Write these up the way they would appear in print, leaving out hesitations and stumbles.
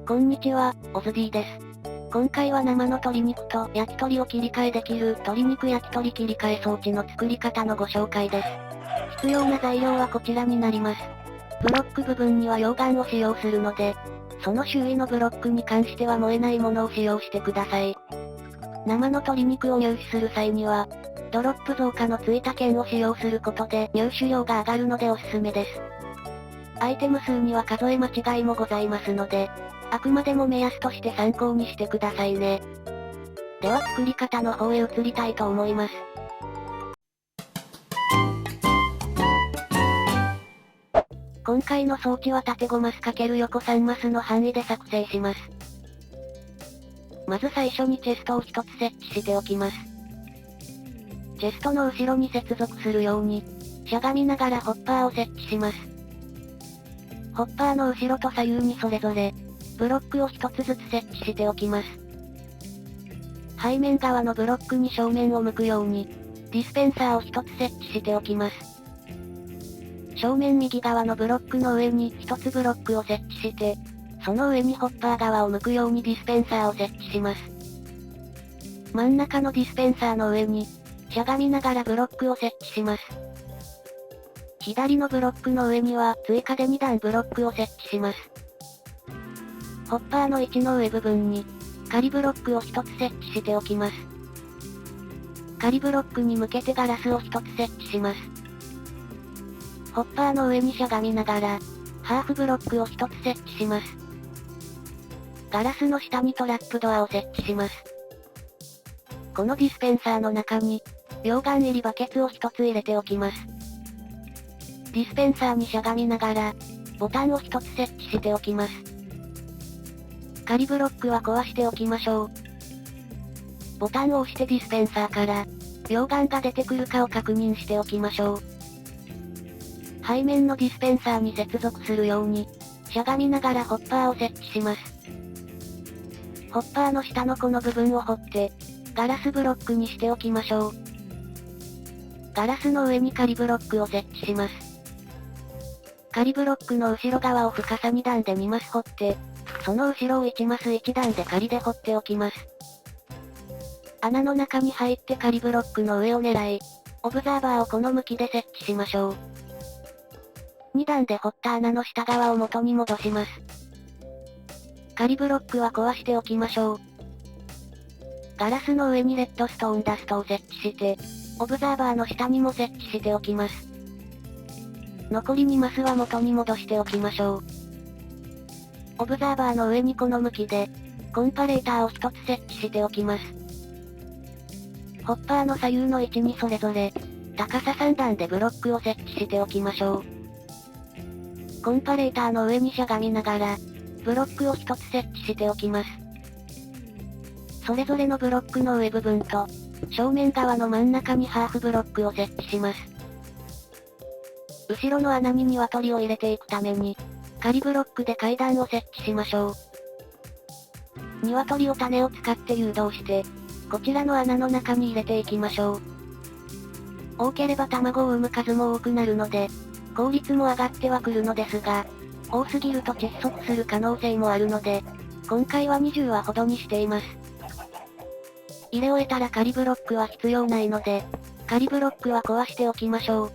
こんにちは、オズ D です。今回は生の鶏肉と焼き鳥を切り替えできる鶏肉焼き鳥切り替え装置の作り方のご紹介です。必要な材料はこちらになります。ブロック部分には溶岩を使用するので、その周囲のブロックに関しては燃えないものを使用してください。生の鶏肉を入手する際には、ドロップ増加のついた剣を使用することで入手量が上がるのでおすすめです。アイテム数には数え間違いもございますので、あくまでも目安として参考にしてくださいね。では作り方の方へ移りたいと思います。今回の装置は縦5マス×横3マスの範囲で作成します。まず最初にチェストを1つ設置しておきます。チェストの後ろに接続するように、しゃがみながらホッパーを設置します。ホッパーの後ろと左右にそれぞれ、ブロックを1つずつ設置しておきます。背面側のブロックに正面を向くように、ディスペンサーを1つ設置しておきます。正面右側のブロックの上に1つブロックを設置して、その上にホッパー側を向くようにディスペンサーを設置します。真ん中のディスペンサーの上に、しゃがみながらブロックを設置します。左のブロックの上には追加で2段ブロックを設置します。ホッパーの位置の上部分に、仮ブロックを1つ設置しておきます。仮ブロックに向けてガラスを1つ設置します。ホッパーの上にしゃがみながら、ハーフブロックを1つ設置します。ガラスの下にトラップドアを設置します。このディスペンサーの中に、溶岩入りバケツを1つ入れておきます。ディスペンサーにしゃがみながら、ボタンを1つ設置しておきます。仮ブロックは壊しておきましょう。ボタンを押してディスペンサーから、溶岩が出てくるかを確認しておきましょう。背面のディスペンサーに接続するように、しゃがみながらホッパーを設置します。ホッパーの下のこの部分を掘って、ガラスブロックにしておきましょう。ガラスの上に仮ブロックを設置します。仮ブロックの後ろ側を深さ2段で2マス掘って、その後ろを1マス1段で仮で掘っておきます。穴の中に入って仮ブロックの上を狙い、オブザーバーをこの向きで設置しましょう。2段で掘った穴の下側を元に戻します。仮ブロックは壊しておきましょう。ガラスの上にレッドストーンダストを設置して、オブザーバーの下にも設置しておきます。残り2マスは元に戻しておきましょう。オブザーバーの上にこの向きで、コンパレーターを1つ設置しておきます。ホッパーの左右の位置にそれぞれ、高さ3段でブロックを設置しておきましょう。コンパレーターの上にしゃがみながら、ブロックを1つ設置しておきます。それぞれのブロックの上部分と、正面側の真ん中にハーフブロックを設置します。後ろの穴に鶏を入れていくために、仮ブロックで階段を設置しましょう。鶏を種を使って誘導して、こちらの穴の中に入れていきましょう。多ければ卵を産む数も多くなるので、効率も上がってはくるのですが、多すぎると窒息する可能性もあるので、今回は20羽ほどにしています。入れ終えたら仮ブロックは必要ないので、仮ブロックは壊しておきましょう。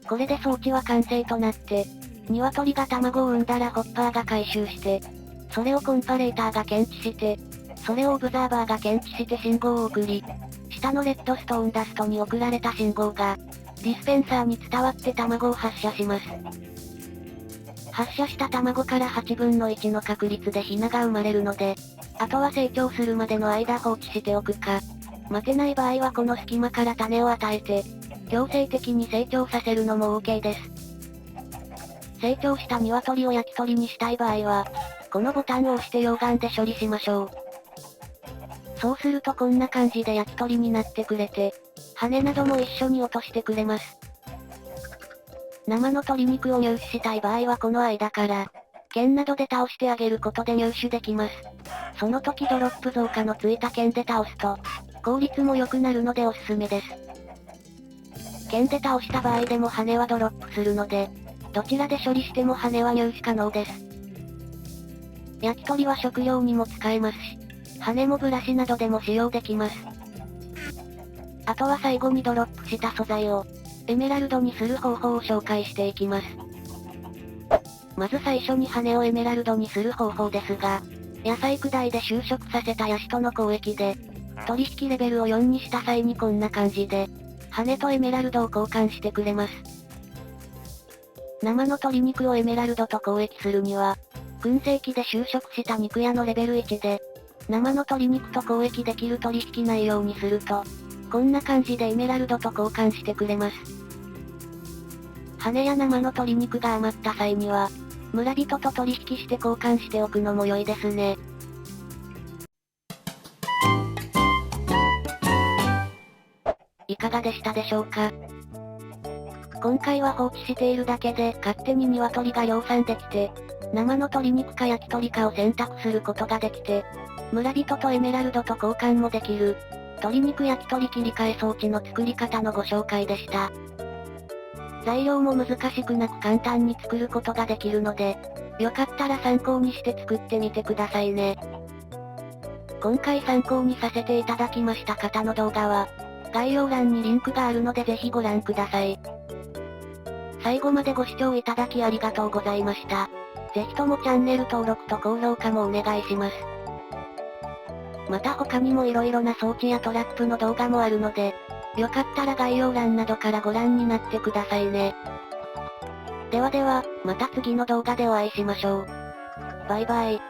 これで装置は完成となって、鶏が卵を産んだらホッパーが回収して、それをコンパレーターが検知して、それをオブザーバーが検知して信号を送り、下のレッドストーンダストに送られた信号が、ディスペンサーに伝わって卵を発射します。発射した卵から8分の1の確率でヒナが生まれるので、あとは成長するまでの間放置しておくか、待てない場合はこの隙間から種を与えて、強制的に成長させるのも OK です。成長した鶏を焼き鳥にしたい場合は、このボタンを押して溶岩で処理しましょう。そうするとこんな感じで焼き鳥になってくれて、羽なども一緒に落としてくれます。生の鶏肉を入手したい場合はこの間から、剣などで倒してあげることで入手できます。その時ドロップ増加のついた剣で倒すと、効率も良くなるのでおすすめです。剣で倒した場合でも羽はドロップするので、どちらで処理しても羽は入手可能です。焼き鳥は食料にも使えますし、羽もブラシなどでも使用できます。あとは最後にドロップした素材を、エメラルドにする方法を紹介していきます。まず最初に羽をエメラルドにする方法ですが、野菜砕いで収縮させたヤシトの交易で、取引レベルを4にした際にこんな感じで、羽とエメラルドを交換してくれます。生の鶏肉をエメラルドと交易するには、燻製機で収縮した肉屋のレベル1で、生の鶏肉と交易できる取引内容にすると、こんな感じでエメラルドと交換してくれます。羽や生の鶏肉が余った際には、村人と取引して交換しておくのも良いですね。いかがでしたでしょうか？今回は放置しているだけで勝手に鶏が量産できて、生の鶏肉か焼き鳥かを選択することができて、村人とエメラルドと交換もできる、鶏肉焼き鳥切り替え装置の作り方のご紹介でした。材料も難しくなく簡単に作ることができるので、よかったら参考にして作ってみてくださいね。今回参考にさせていただきました方の動画は、概要欄にリンクがあるのでぜひご覧ください。最後までご視聴いただきありがとうございました。ぜひともチャンネル登録と高評価もお願いします。また他にも色々な装置やトラップの動画もあるので、よかったら概要欄などからご覧になってくださいね。ではでは、また次の動画でお会いしましょう。バイバイ。